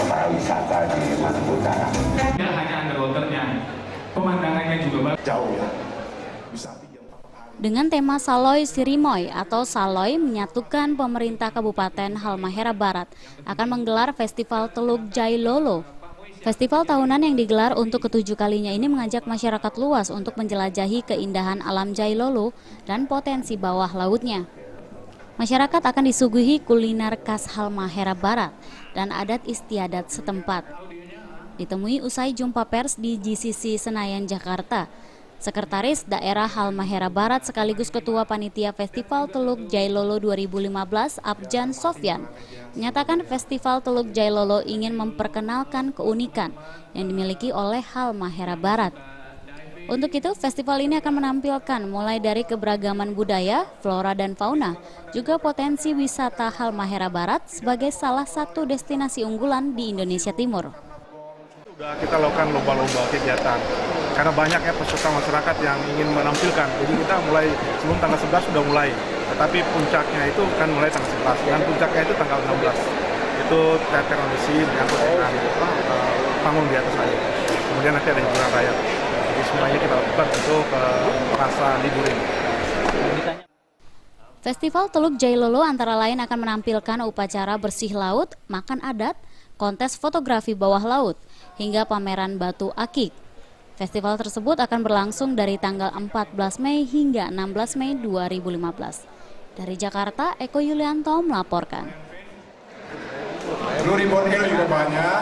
Para wisata di Maluku Utara. Tidak hanya underwaternya, pemandangannya juga bagus. Jauh ya. Dengan tema Saloy Sirimoy atau Saloy menyatukan pemerintah Kabupaten Halmahera Barat akan menggelar Festival Teluk Jailolo. Festival tahunan yang digelar untuk ketujuh kalinya ini mengajak masyarakat luas untuk menjelajahi keindahan alam Jailolo dan potensi bawah lautnya. Masyarakat akan disuguhi kuliner khas Halmahera Barat dan adat istiadat setempat. Ditemui usai jumpa pers di GCC Senayan, Jakarta, Sekretaris Daerah Halmahera Barat sekaligus Ketua Panitia Festival Teluk Jailolo 2015, Abjan Sofyan, menyatakan Festival Teluk Jailolo ingin memperkenalkan keunikan yang dimiliki oleh Halmahera Barat. Untuk itu, festival ini akan menampilkan mulai dari keberagaman budaya, flora dan fauna, juga potensi wisata Halmahera Barat sebagai salah satu destinasi unggulan di Indonesia Timur. Sudah kita lakukan lomba-lomba kegiatan, karena banyaknya peserta masyarakat yang ingin menampilkan. Jadi kita mulai sebelum tanggal 11 sudah mulai, tetapi puncaknya itu kan mulai tanggal 11, dan puncaknya itu tanggal 16. Itu teater kondisi menyangkut dengan panggung di atas air. Kemudian nanti ada hiburan rakyat. Jadi semuanya kita lakukan untuk merasa liburin. Festival Teluk Jailolo antara lain akan menampilkan upacara bersih laut, makan adat, kontes fotografi bawah laut, hingga pameran batu akik. Festival tersebut akan berlangsung dari tanggal 14 Mei hingga 16 Mei 2015. Dari Jakarta, Eko Yulianto melaporkan. Blue Ribbon Hill juga banyak.